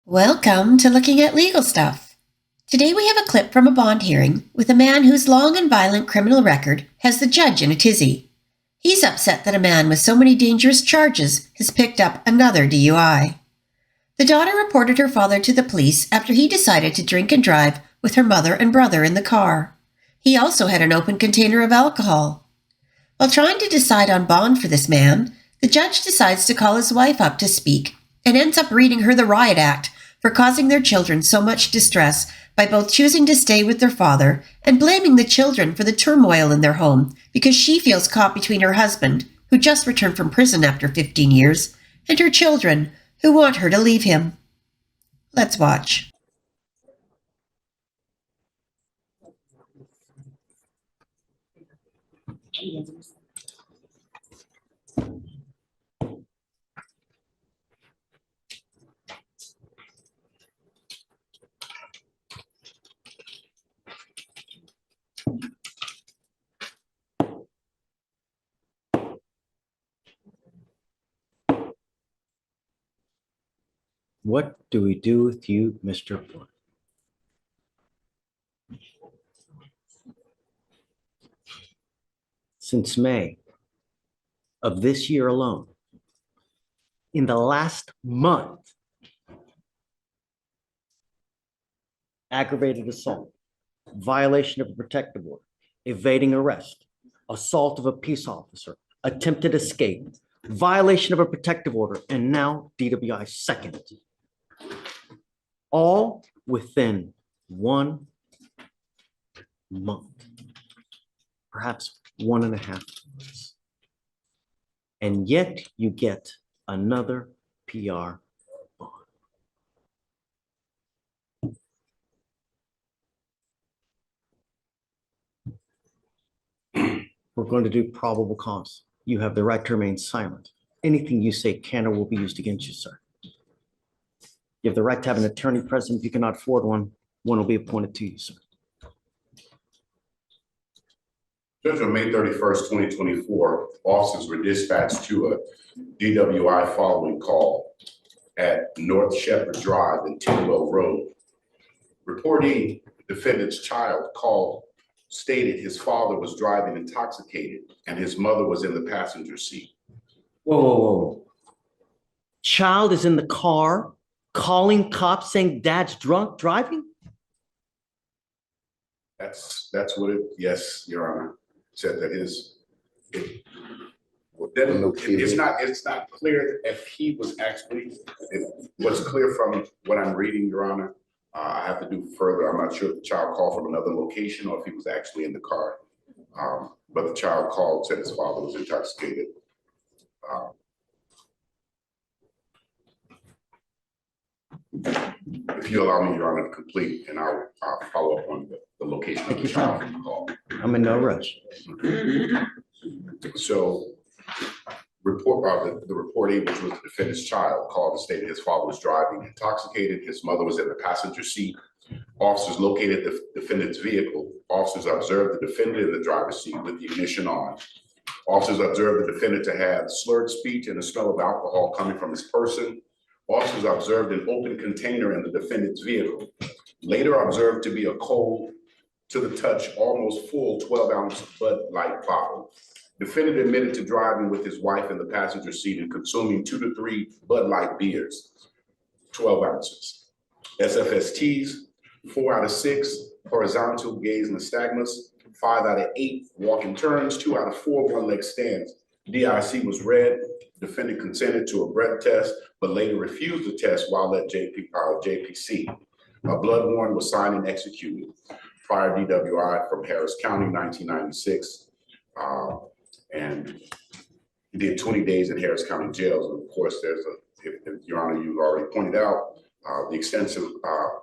Welcome to Looking at Legal Stuff. Today we have a clip from a bond hearing with a man whose long and violent criminal record has the judge in a tizzy. He's upset that a man with so many dangerous charges has picked up another DUI. The daughter reported her father to the police after he decided to drink and drive with her mother and brother in the car. He also had an open container of alcohol. While trying to decide on bond for this man, the judge decides to call his wife up to speak and ends up reading her the RIOT Act for causing their children so much distress by both choosing to stay with their father and blaming the children for the turmoil in their home because she feels caught between her husband, who just returned from prison after 15 years, and her children, who want her to leave him. Let's watch. What do we do with you, Mr. Blunt? Since May of this year alone, in the last month, aggravated assault, violation of a protective order, evading arrest, assault of a peace officer, attempted escape, violation of a protective order, and now DWI second. All within 1 month, perhaps 1.5 months. And yet you get another PR bond. We're going to do probable cause. You have the right to remain silent. Anything you say can or will be used against you, sir. You have the right to have an attorney present. If you cannot afford one, one will be appointed to you, sir. Judge, on May 31st, 2024, officers were dispatched to a DWI following call at North Shepherd Drive and Tidwell Road. Reporting defendant's child called stated his father was driving intoxicated and his mother was in the passenger seat. Whoa, whoa, whoa. Child is in the car calling cops saying dad's drunk driving? That's what it, yes, Your Honor, said that it's not clear if he was actually, what's clear from what I'm reading, Your Honor. I have to do further. I'm not sure if the child called from another location or if he was actually in the car. But the child called, said his father was intoxicated. If you allow me, Your Honor, to complete, and I'll follow up on the location of the child from the call. I'm in no rush. So, the reportee, which was the defendant's child, called and stated his father was driving intoxicated. His mother was in the passenger seat. Officers located the defendant's vehicle. Officers observed the defendant in the driver's seat with the ignition on. Officers observed the defendant to have slurred speech and the smell of alcohol coming from his person. Officers observed an open container in the defendant's vehicle. Later observed to be a cold, to the touch, almost full 12-ounce Bud Light bottle. Defendant admitted to driving with his wife in the passenger seat and consuming 2 to 3 Bud Light beers, 12 ounces. SFSTs, 4 out of 6 horizontal gaze nystagmus, 5 out of 8 walking turns, 2 out of 4 one-leg stands. DIC was read. Defendant consented to a breath test, but later refused the test while at JPC. A blood warrant was signed and executed. Prior DWI from Harris County, 1996. And he did 20 days in Harris County jails. And of course, there's if Your Honor, you've already pointed out the extensive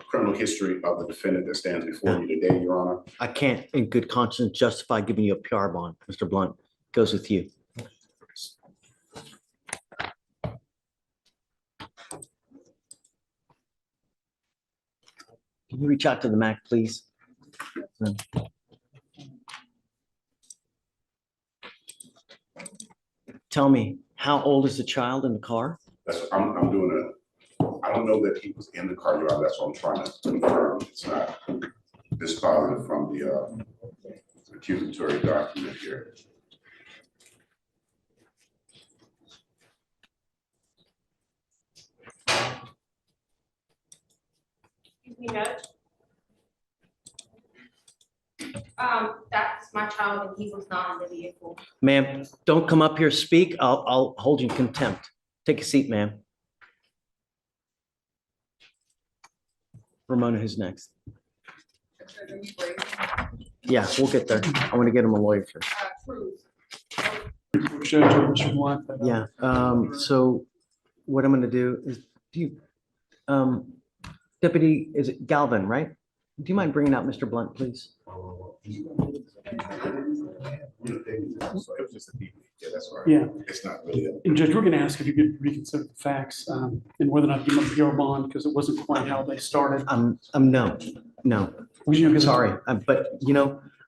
criminal history of the defendant that stands before you today, Your Honor. I can't in good conscience justify giving you a PR bond. Mr. Blunt, goes with you. Can you reach out to the MAC, please? Tell me, how old is the child in the car? I'm doing I don't know that he was in the car, Your Honor. That's what I'm trying to confirm. It's not dispositive from the accusatory document here. Excuse me, Judge. That's my child and he was not in the vehicle. Ma'am, don't come up here, speak. I'll hold you in contempt. Take a seat, ma'am. Ramona, who's next? Yeah, we'll get there. I want to get him a lawyer first. Yeah, so what I'm gonna do is, Deputy, is it Galvin, right? Do you mind bringing out Mr. Blunt, please? Yeah. It's not really. And Judge, we're going to ask if you could reconsider the facts and whether or not you must give a bond because it wasn't quite how they started. No, sorry, but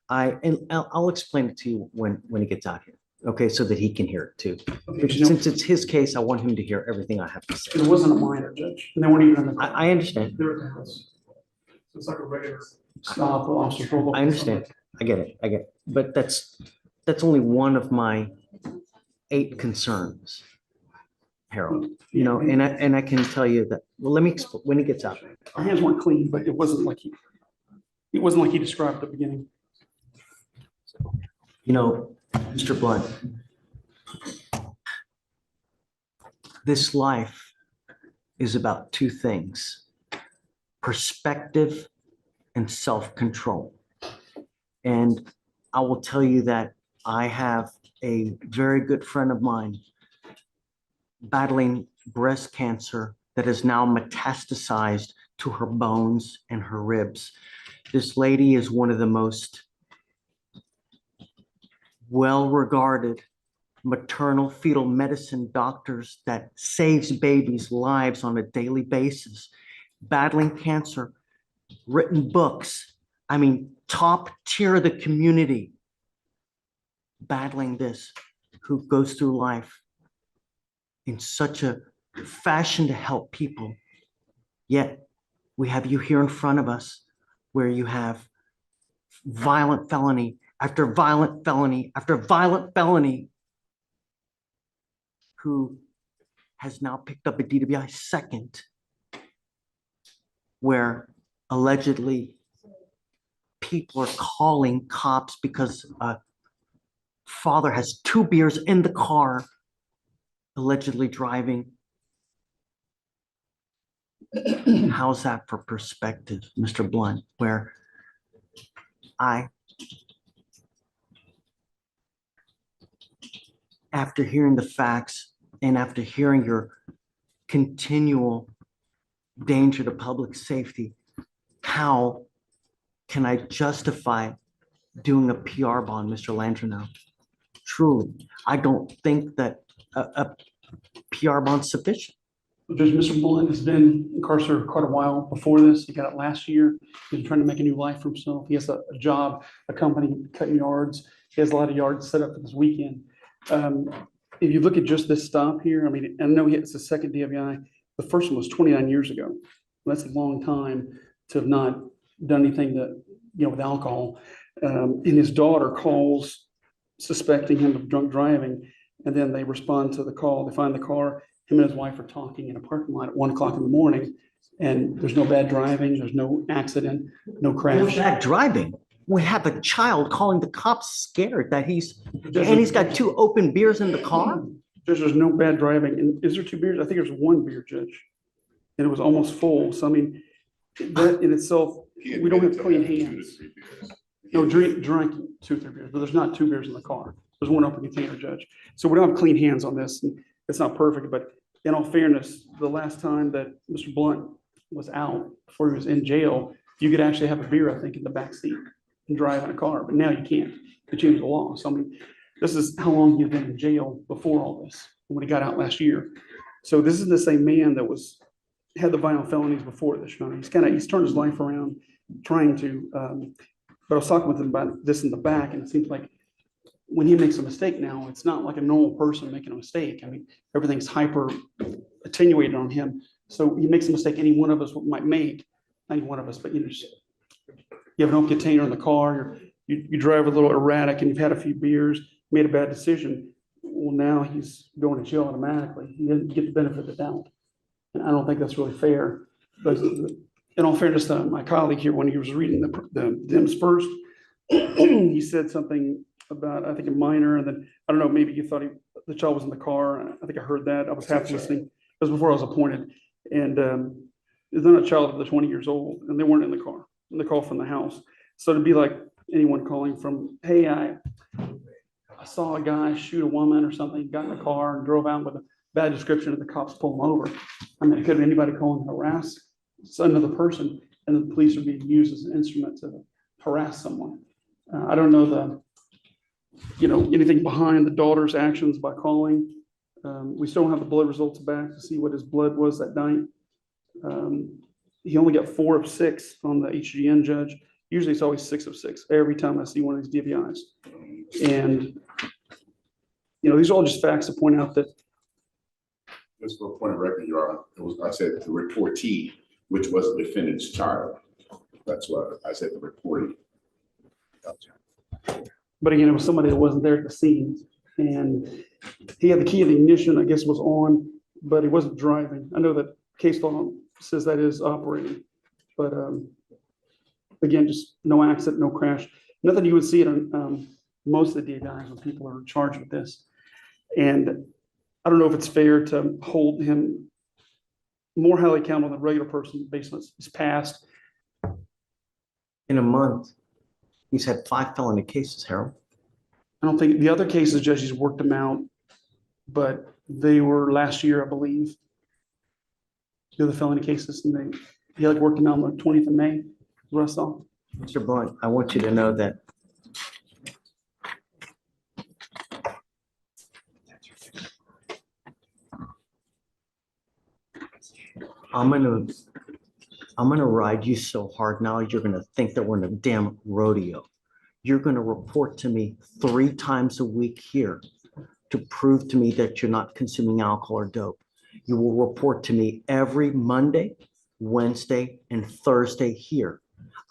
I'll explain it to you when he gets out here. Okay, so that he can hear it too. Okay, Since it's his case, I want him to hear everything I have to say. it wasn't a minor, Judge, and they weren't even in the. I understand. They were at the house. So it's like a regular stop. Officer pulled up. I understand. I get it. But that's only one of my 8 concerns, Harold. And I can tell you that, well, let me explain when he gets out. Our hands weren't clean, but it wasn't like he described at the beginning. Mr. Blunt, this life is about 2 things: perspective and self-control. And I will tell you that I have a very good friend of mine battling breast cancer that is now metastasized to her bones and her ribs. This lady is one of the most well-regarded maternal fetal medicine doctors that saves babies' lives on a daily basis, battling cancer, written books. I mean, top tier of the community battling this, who goes through life in such a fashion to help people. Yet we have you here in front of us where you have violent felony after violent felony after violent felony, who has now picked up a DWI second, where allegedly people are calling cops because a father has 2 beers in the car, allegedly driving. How's that for perspective, Mr. Blunt, where after hearing the facts and after hearing your continual danger to public safety, how can I justify doing a PR bond, Mr. Landreneau? Truly, I don't think that a PR bond's sufficient. Judge, Mr. Blunt has been incarcerated quite a while before this. He got it last year. He's trying to make a new life for himself. He has a job, a company cutting yards. He has a lot of yards set up for this weekend. If you look at just this stop here, I mean, I know it's the second DWI. The first one was 29 years ago. That's a long time to have not done anything that, with alcohol. And his daughter calls suspecting him of drunk driving. And then they respond to the call. They find the car. Him and his wife are talking in a parking lot at 1 o'clock in the morning. And there's no bad driving. There's no accident, no crash. No bad driving. We have a child calling the cops scared that he's got 2 open beers in the car. There's no bad driving. And is there 2 beers? I think there's 1 beer, Judge. And it was almost full. So, I mean, that in itself, we don't have clean hands. No, drank 2 or 3 beers, but there's not 2 beers in the car. There's 1 open container, Judge. So we don't have clean hands on this. And it's not perfect, but in all fairness, the last time that Mr. Blunt was out before he was in jail, you could actually have a beer, I think, in the back seat and drive in a car, but now you can't. They changed the law. So I mean, this is how long he'd been in jail before all this, when he got out last year. So this is the same man that had the violent felonies before this. He's turned his life around, trying to. But I was talking with him about this in the back, and it seems like when he makes a mistake now, it's not like a normal person making a mistake. I mean, everything's hyper attenuated on him. So he makes a mistake any one of us might make, not any one of us, but you have an open container in the car, you drive a little erratic and you've had a few beers, made a bad decision. Well, now he's going to jail automatically. He doesn't get the benefit of the doubt. And I don't think that's really fair. But in all fairness, my colleague here, when he was reading the Dems first, he said something about, I think, a minor, and then, I don't know, maybe you thought the child was in the car. I think I heard that. I was half listening. It was before I was appointed. And they're not a child of the 20 years old, and they weren't in the car. And they called from the house. So to be like anyone calling from, hey, I saw a guy shoot a woman or something, got in the car and drove out with a bad description, and the cops pulled him over. I mean, it could have anybody calling to harass another person, and the police are being used as an instrument to harass someone. I don't know anything behind the daughter's actions by calling. We still don't have the blood results back to see what his blood was that night. He only got 4 of 6 on the HGN judge. Usually it's always 6 of 6 every time I see one of these DVIs. And, these are all just facts to point out that. Just for a point of record, Your Honor, I said the reportee, which was the defendant's child. That's what I said, the reportee. But again, it was somebody that wasn't there at the scene. And he had the key of the ignition, I guess, was on, but he wasn't driving. I know that case law says that is operating. But again, just no accident, no crash. Nothing you would see it on most of the DVIs when people are charged with this. And I don't know if it's fair to hold him more highly accountable than a regular person based on his past. In a month, he's had 5 felony cases, Harold. I don't think the other cases, judges worked them out, but they were last year, I believe. The other felony cases, and he worked them out on the 20th of May, is what I saw. Mr. Blunt, I want you to know that I'm gonna ride you so hard now, you're gonna think that we're in a damn rodeo. You're gonna report to me 3 times a week here to prove to me that you're not consuming alcohol or dope. You will report to me every Monday, Wednesday, and Thursday here.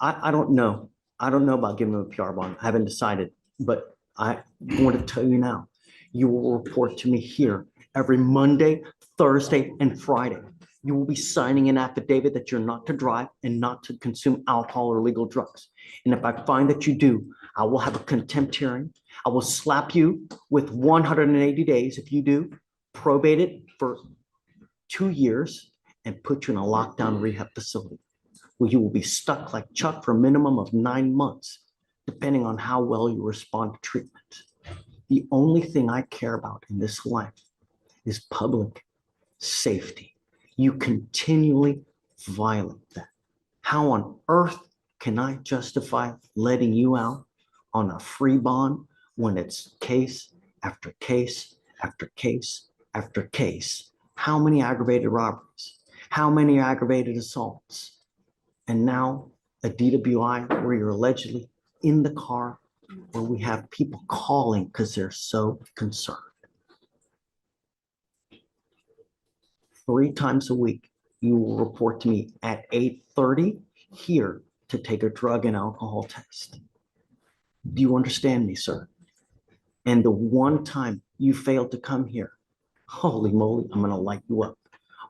I don't know. I don't know about giving him a PR bond. I haven't decided, but I want to tell you now, you will report to me here every Monday, Thursday, and Friday. You will be signing an affidavit that you're not to drive and not to consume alcohol or illegal drugs. And if I find that you do, I will have a contempt hearing. I will slap you with 180 days if you do, probate it for 2 years, and put you in a lockdown rehab facility where you will be stuck like Chuck for a minimum of 9 months, depending on how well you respond to treatment. The only thing I care about in this life is public safety. You continually violate that. How on earth can I justify letting you out on a free bond when it's case after case after case after case? How many aggravated robberies? How many aggravated assaults? And now a DWI where you're allegedly in the car where we have people calling because they're so concerned. 3 times a week, you will report to me at 8:30 here to take a drug and alcohol test. Do you understand me, sir? And the one time you failed to come here, holy moly, I'm going to light you up.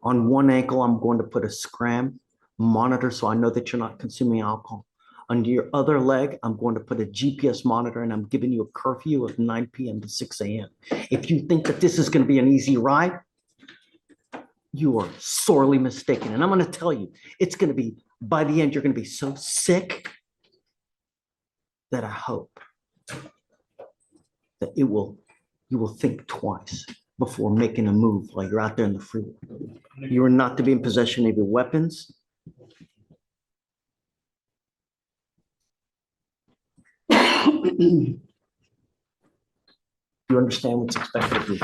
On one ankle, I'm going to put a scram monitor so I know that you're not consuming alcohol. Under your other leg, I'm going to put a GPS monitor, and I'm giving you a curfew of 9 p.m. to 6 a.m. If you think that this is going to be an easy ride, you are sorely mistaken. And I'm going to tell you, it's going to be, by the end, you're going to be so sick that I hope that you will think twice before making a move while you're out there in the freeway. You are not to be in possession of your weapons. You understand what's expected of you.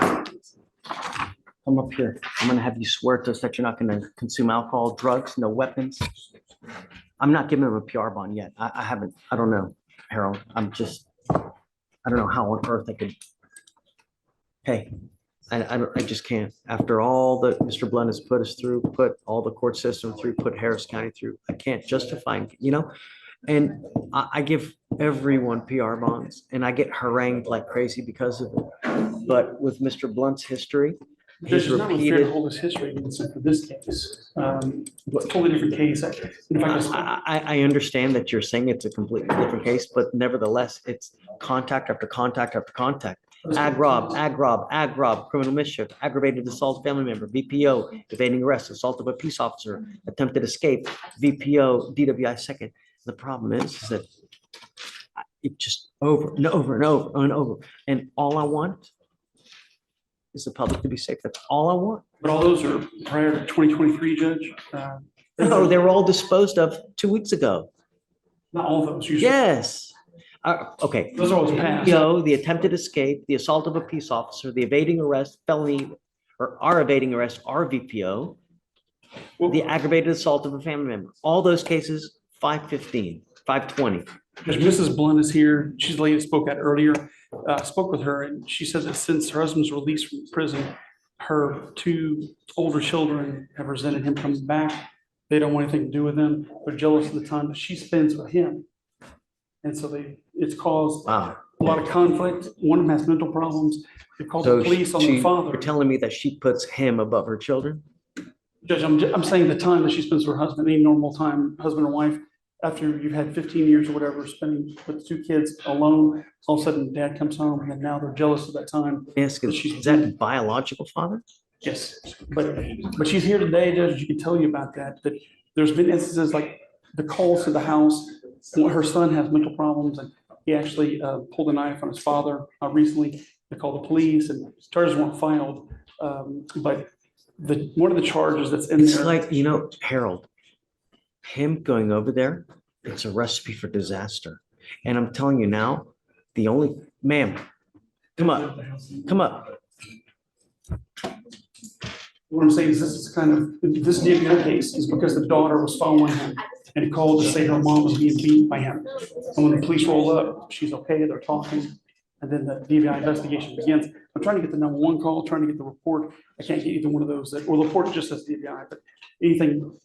Come up here. I'm going to have you swear to us that you're not going to consume alcohol, drugs, no weapons. I'm not giving him a PR bond yet. I haven't. I don't know, Harold. I don't know how on earth I could. Hey, I just can't. After all that Mr. Blunt has put us through, put all the court system through, put Harris County through, I can't justify, and I give everyone PR bonds and I get harangued like crazy because of it. But with Mr. Blunt's history, Judge, his it's not unfair to repeated, hold his history against him for this case. Totally different case. And if I just- I understand that you're saying it's a completely different case, but nevertheless, it's contact after contact after contact. Ag rob, criminal mischief, aggravated assault family member, VPO, evading arrest, assault of a peace officer, attempted escape, VPO, DWI second. The problem is that it just over and over and over and over. And all I want is the public to be safe. That's all I want. But all those are prior to 2023, Judge. No, they were all disposed of 2 weeks ago. Not all of those. You said- Yes. Okay. Those are always passed. The attempted escape, the assault of a peace officer, the evading arrest, felony, or our evading arrest, our VPO, Well, the aggravated assault of a family member. All those cases, 515, 520. Judge, Mrs. Blunt is here. She's the lady that spoke out earlier. Spoke with her, and she says that since her husband's released from prison, her 2 older children have resented him coming back. They don't want anything to do with him. They're jealous of the time that she spends with him. And so it's caused Wow. a lot of conflict. One of them has mental problems. They called So the police on the you're father. telling me that she puts him above her children? Judge, I'm saying the time that she spends with her husband, any normal time, husband or wife, after you've had 15 years or whatever, spending with 2 kids alone, all of a sudden dad comes home and now they're jealous of that time. Ask, is that biological father? Yes, but she's here today, Judge. She can tell you about that, that there's been instances like the calls to the house. Her son has mental problems and he actually pulled a knife on his father recently. They called the police and charges weren't filed. But one of the charges that's in It's there. like, Harold, him going over there, it's a recipe for disaster. And I'm telling you now, ma'am, come up. What I'm saying is this DPI case is because the daughter was following him and called to say her mom was being beat by him. And when the police roll up, she's okay, they're talking, and then the DPI investigation begins. I'm trying to get the #1 call, trying to get the report. I can't get either one of those, or the report just says DPI, but anything,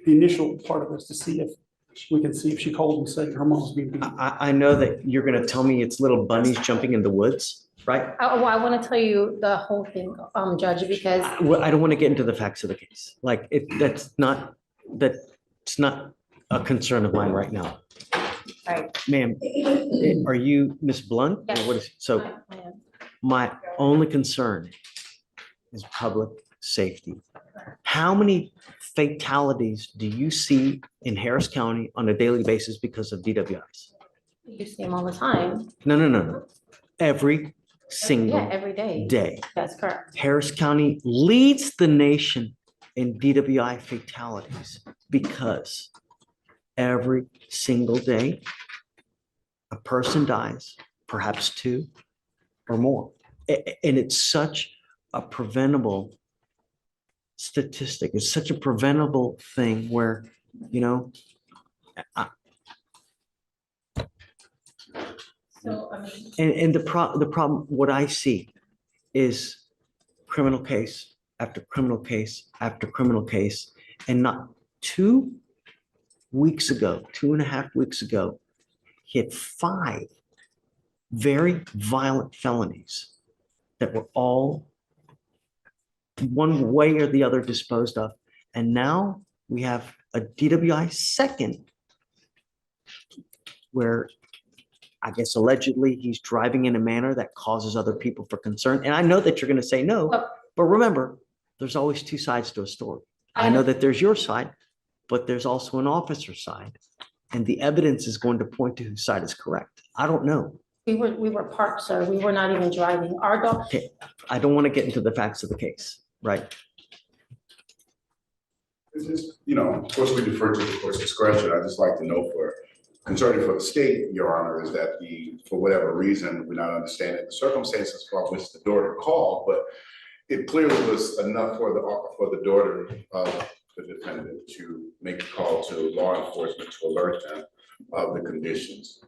the initial part of this to see if we can see if she called and said her mom's being beat. I know that you're gonna tell me it's little bunnies jumping in the woods, right? Well, I want to tell you the whole thing, Judge, because I don't want to get into the facts of the case. Like, that's not a concern of mine right now. Right. Ma'am, are you Miss Blunt? Or Yes. what is, so I am. my only concern is public safety. How many fatalities do you see in Harris County on a daily basis because of DWIs? You see them all the time. No. Every single Yeah, every day. day. That's correct. Harris County leads the nation in DWI fatalities because every single day a person dies, perhaps 2 or more. And it's such a preventable statistic. It's such a preventable thing where, So, I mean, and the problem, what I see is criminal case after criminal case after criminal case. And not 2 weeks ago, 2.5 weeks ago, he had 5 very violent felonies that were all one way or the other disposed of. And now we have a DWI second where I guess allegedly he's driving in a manner that causes other people for concern. And I know that you're going to say no, but remember, there's always 2 sides to a story. I know that there's your side, but there's also an officer's side. And the evidence is going to point to whose side is correct. I don't know. we were parked, sir. We were not even driving. Our dog, Okay, I don't want to get into the facts of the case, right? It's just, of course, we defer to the court's discretion. I just like to know concerning for the state, Your Honor, is that for whatever reason, we're not understanding the circumstances for which the daughter called, but it clearly was enough for the daughter of the defendant to make a call to law enforcement to alert them of the conditions.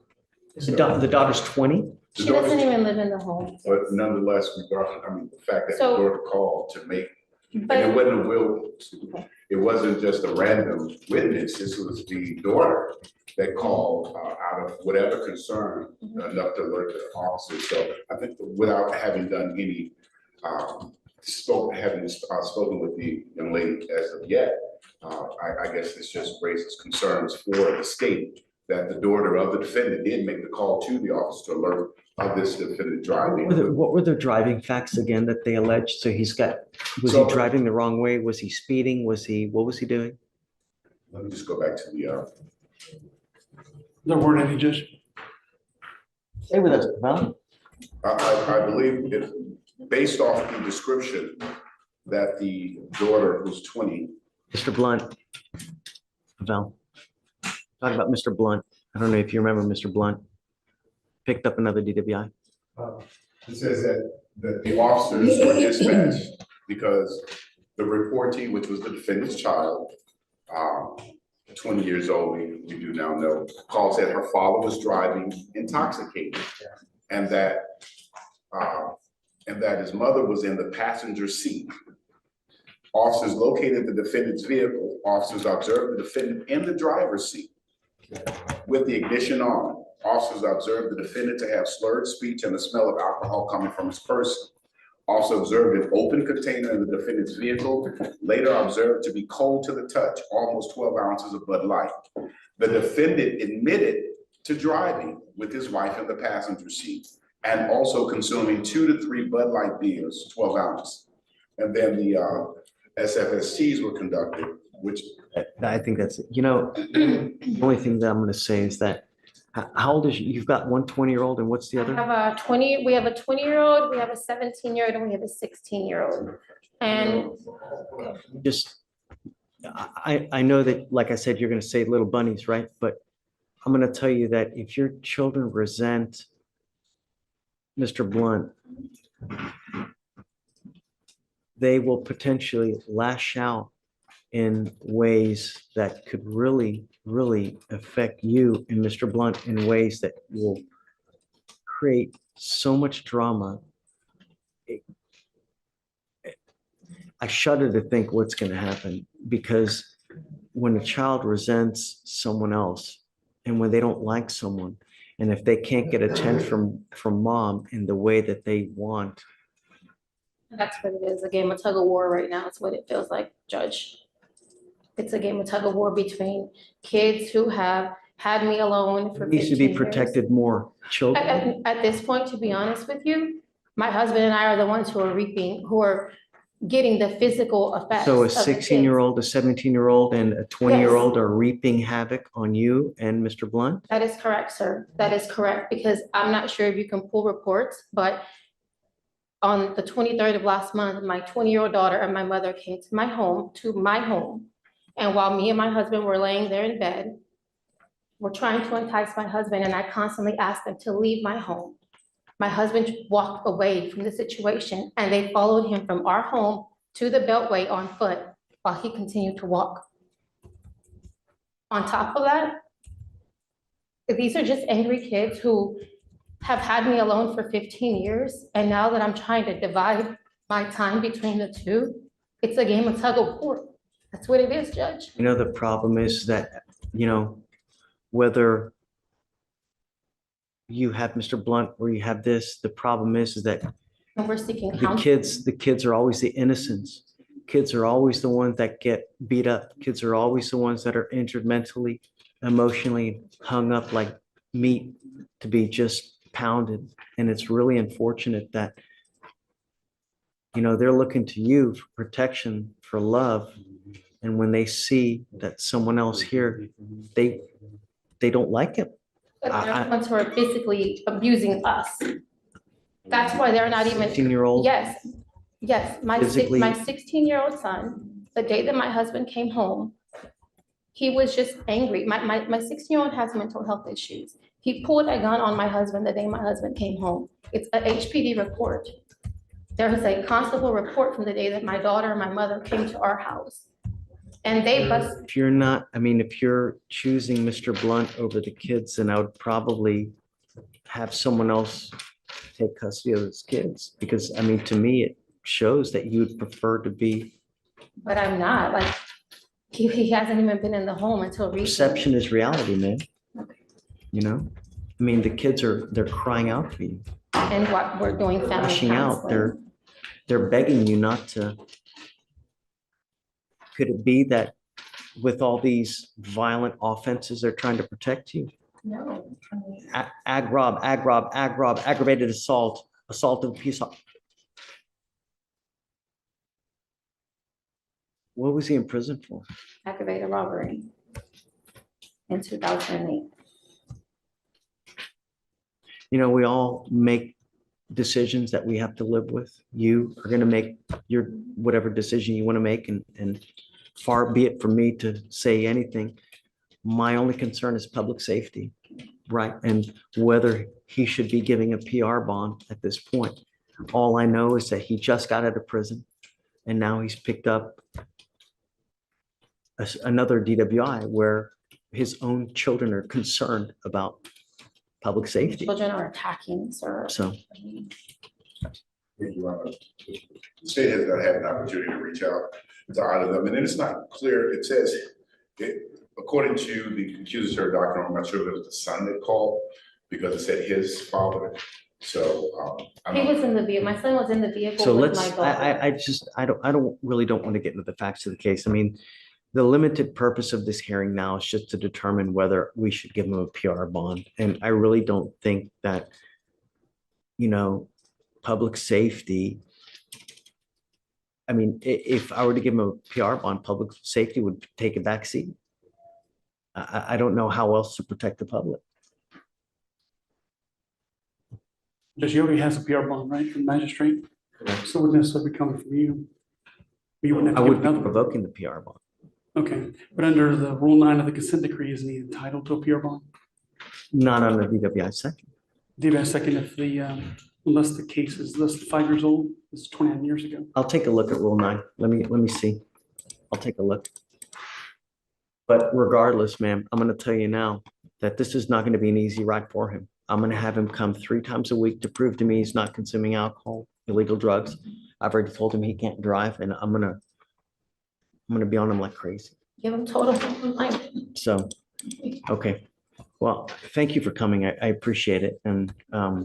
The daughter's 20. She doesn't even live in the home. But nonetheless, regardless, I mean, the fact that the So- daughter called to make, and it But, wasn't a will, it wasn't just a random witness, this was the daughter that called out of whatever concern enough to alert the officer. So I think without having done any, spoken with the young lady as of yet, I guess this just raises concerns for the state that the daughter of the defendant did make the call to the officer to alert of this defendant driving. What were the driving facts again that they alleged? So was he So- driving the wrong way? Was he speeding? What was he doing? Let me just go back to the, There weren't any, Judge. Stay with us, Val. I believe it, based off the description that the daughter who's 20, Mr. Blunt. Val. Talk about Mr. Blunt. I don't know if you remember Mr. Blunt. Picked up another DWI. it says that the officers were dispatched because the reportee, which was the defendant's child, 20 years old, we do now know, called said her father was driving intoxicated and that his mother was in the passenger seat. Officers located the defendant's vehicle. Officers observed the defendant in the driver's seat with the ignition on. Officers observed the defendant to have slurred speech and the smell of alcohol coming from his person. Also observed an open container in the defendant's vehicle, later observed to be cold to the touch, almost 12 ounces of Bud Light. The defendant admitted to driving with his wife in the passenger seat and also consuming 2 to 3 Bud Light beers, 12 ounces. And then the SFSTs were conducted, which I think that's, the only thing that I'm going to say is that, how old is you? You've got one 20-year-old and what's the I other? have a 20-year-old, we have a 17-year-old, and we have a 16-year-old. And Just, I know that, like I said, you're going to say little bunnies, right? But I'm going to tell you that if your children resent Mr. Blunt, they will potentially lash out in ways that could really, really affect you and Mr. Blunt in ways that will create so much drama. I shudder to think what's going to happen, because when a child resents someone else and when they don't like someone, and if they can't get attention from mom in the way that they want, that's what it is, a game of tug of war right now. It's what it feels like, Judge. It's a game of tug of war between kids who have had me alone for 15 needs to be years. protected more. Children, At this point, to be honest with you, my husband and I are the ones who are getting the physical effects. so a of the kids. 16-year-old, a 17-year-old, and a 20-year-old are reaping havoc on you and Mr. Blunt? That is correct, sir. That is correct, because I'm not sure if you can pull reports, but on the 23rd of last month, my 20-year-old daughter and my mother came to my home. And while me and my husband were laying there in bed, we're trying to entice my husband, and I constantly asked them to leave my home. My husband walked away from the situation, and they followed him from our home to the Beltway on foot while he continued to walk. On top of that, these are just angry kids who have had me alone for 15 years. And now that I'm trying to divide my time between the two, it's a game of tug of war. That's what it is, Judge. The problem is that, whether you have Mr. Blunt or you have this, the problem is that And we're seeking the counsel. kids are always the innocents. Kids are always the ones that get beat up. Kids are always the ones that are injured mentally, emotionally, hung up like meat to be just pounded. And it's really unfortunate that, they're looking to you for protection, for love. And when they see that someone else here, they don't like it. But they're the ones who are physically abusing us. That's why they're not even. 16-year-old. Yes, my Physically- 16-year-old son, the day that my husband came home, he was just angry. My 16-year-old has mental health issues. He pulled a gun on my husband the day my husband came home. It's a HPD report. There is a constable report from the day that my daughter and my mother came to our house. And they bust. If you're not, if you're choosing Mr. Blunt over the kids, then I would probably have someone else take custody of his kids? Because, I mean, to me, it shows that you would prefer to be, But I'm not, like, he hasn't even been in the home until recently. perception is reality, man. Okay. You know? I mean, the kids they're crying out for you, And what we're doing family lashing out. counseling. They're begging you not to. Could it be that with all these violent offenses, they're trying to protect you? No, I mean, Aggravated assault, assault of peace. What was he in prison for? aggravated robbery in 2008. You know, we all make decisions that we have to live with. You are going to make your whatever decision you want to make, and far be it from me to say anything. My only concern is public safety, right? And whether he should be giving a PR bond at this point. All I know is that he just got out of prison and now he's picked up another DWI where his own children are concerned about public safety. Children are attacking, sir. So, The state has not had an opportunity to reach out to either of them, and then it's not clear, it says, according to the accusatory document, I'm not sure if it was the son that called, because it said his father, so, I He don't was in the vehicle, my son was in the vehicle so with let's, my daughter. I don't really don't want to get into the facts of the case. I mean, the limited purpose of this hearing now is just to determine whether we should give him a PR bond. And I really don't think that, you know, public safety. I mean, if I were to give him a PR bond, public safety would take a back seat. I don't know how else to protect the public. Judge, he already has a PR bond, right, from the magistrate? So it wouldn't necessarily be coming from you. You wouldn't I have to would give be another one. revoking the PR bond. Okay, but under the Rule 9 of the consent decree, isn't he entitled to a PR bond? Not on the DWI second. DBS second if the, unless the case is less than 5 years old, this is 29 years ago. I'll take a look at Rule 9. Let me see. I'll take a look. But regardless, ma'am, I'm going to tell you now that this is not going to be an easy ride for him. I'm going to have him come 3 times a week to prove to me he's not consuming alcohol, illegal drugs. I've already told him he can't drive, and I'm gonna be on him like crazy. Give him total compliance. So, okay. Well, thank you for coming. I appreciate it. And I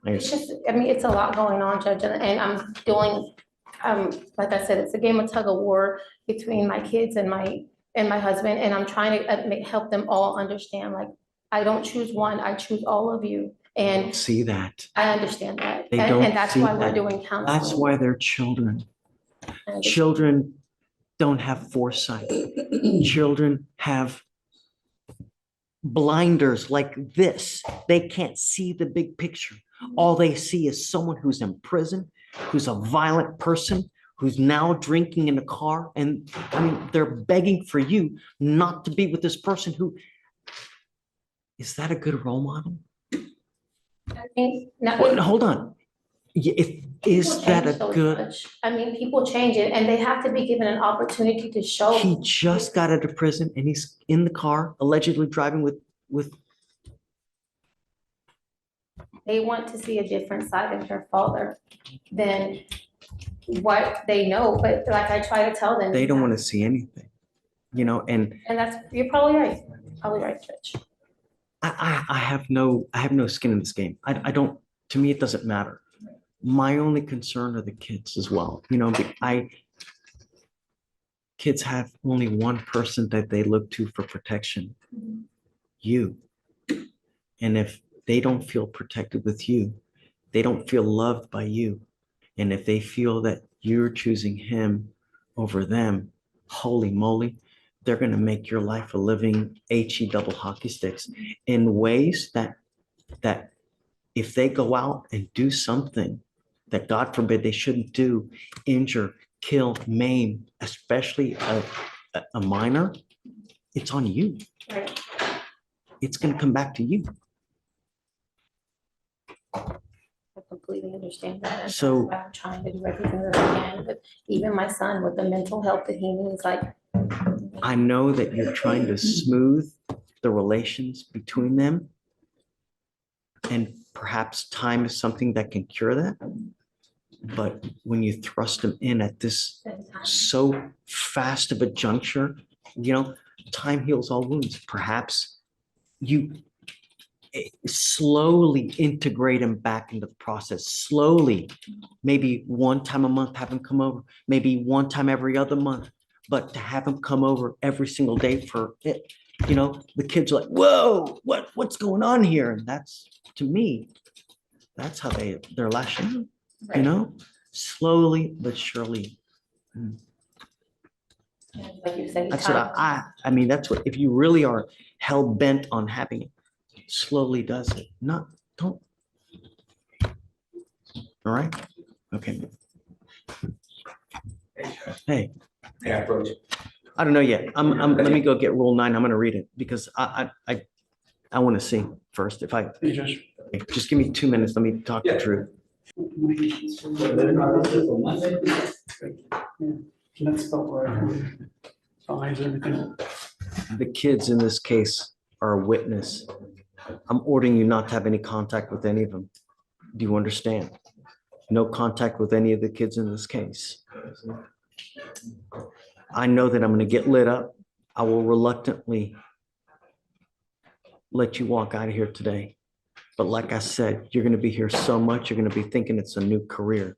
It's guess, just, I mean, it's a lot going on, Judge, and I'm doing, like I said, it's a game of tug of war between my kids and my husband, and I'm trying to help them all understand, like, I don't choose one, I choose all of you, and see that. I understand that. They And don't that's see why we're that. doing counseling. That's why they're children. And Children don't have foresight. Children have blinders like this. They can't see the big picture. All they see is someone who's in prison, who's a violent person, who's now drinking in a car. And I mean, they're begging for you not to be with this person who, is that a good role model? I think, now, Well, hold on. Is people that change a so good? much. I mean, people change it, and they have to be given an opportunity to show. He just got out of prison and he's in the car allegedly driving with, They want to see a different side of their father than what they know, but like I try to tell them. they don't want to see anything, you know, and And that's, you're probably right, Judge. I have no skin in this game. I don't, to me, it doesn't matter. My only concern are the kids as well. You know, kids have only one person that they look to for protection, you. And if they don't feel protected with you, they don't feel loved by you. And if they feel that you're choosing him over them, holy moly, they're going to make your life a living HE double hockey sticks in ways that if they go out and do something that God forbid they shouldn't do, injure, kill, maim, especially a minor, it's on you. Right. It's going to come back to you. I completely understand that. And So- that's why I'm trying to do everything that I can, but even my son with the mental health that he needs, like. I know that you're trying to smooth the relations between them. And perhaps time is something that can cure that. But when you thrust them in at this so fast of a juncture, time heals all wounds. Perhaps you slowly integrate them back into the process, slowly, maybe one time a month, have them come over, maybe one time every other month, but to have them come over every single day for it, the kids are like, whoa, what's going on here? And that's, to me, that's how they're lashing out, slowly but surely. Like you said, That's what I mean, that's what, if you really are hell bent on having it, slowly does it. Don't. All right? Okay. Hey, I don't know yet. Let me go get rule 9. I'm gonna read it because I want to see first if I, Hey, Judge. just give me 2 minutes. Let me talk the truth. That's spelled right. Signs, everything. The kids in this case are a witness. I'm ordering you not to have any contact with any of them. Do you understand? No contact with any of the kids in this case. I know that I'm going to get lit up. I will reluctantly let you walk out of here today. But like I said, you're going to be here so much, you're going to be thinking it's a new career.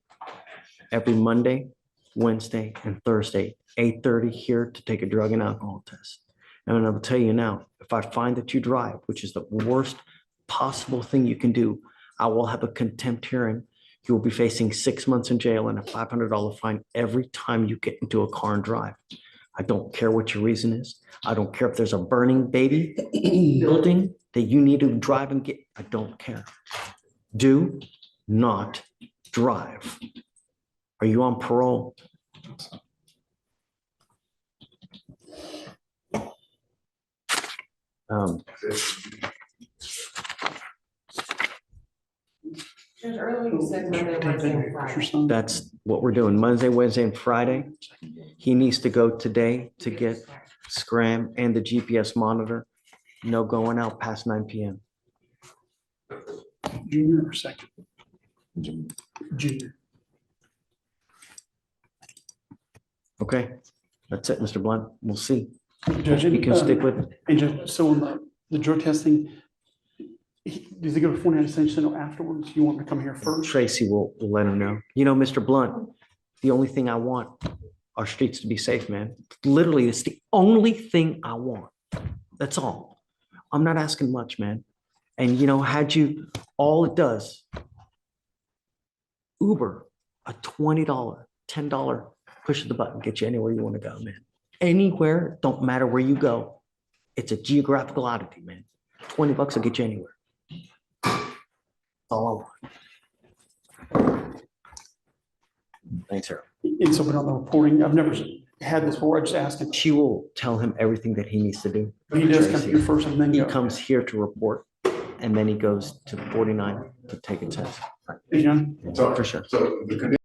Every Monday, Wednesday, and Thursday, 8:30 here to take a drug and alcohol test. And I will tell you now, if I find that you drive, which is the worst possible thing you can do, I will have a contempt hearing. You will be facing 6 months in jail and a $500 fine every time you get into a car and drive. I don't care what your reason is. I don't care if there's a burning baby building that you need to drive and get. I don't care. Do not drive. Are you on parole? Earlier you said Monday, Wednesday, and Friday. That's what we're doing. Monday, Wednesday, and Friday. He needs to go today to get Scram and the GPS monitor. No going out past 9 p.m. Junior or second? Junior. Okay, that's it, Mr. Blunt. We'll see. Judge, You can stick with it. And Judge, so on the drug testing, does he go to 49 Center afterwards? You want him to come here first? Tracy will let him know. Mr. Blunt, the only thing I want are streets to be safe, man. Literally, it's the only thing I want. That's all. I'm not asking much, man. And had you, all it does, Uber, a $20, $10 push of the button, get you anywhere you want to go, man. Anywhere, don't matter where you go. It's a geographical oddity, man. $20 will get you anywhere. All I want. Thanks, Harold. And so, but on the reporting, I've never had this before. I just asked him. She will tell him everything that he needs to do. He does come Tracy. here first and then He go. comes here to report, and then he goes to 49 to take a test. Hey, John. So, For sure. so the condition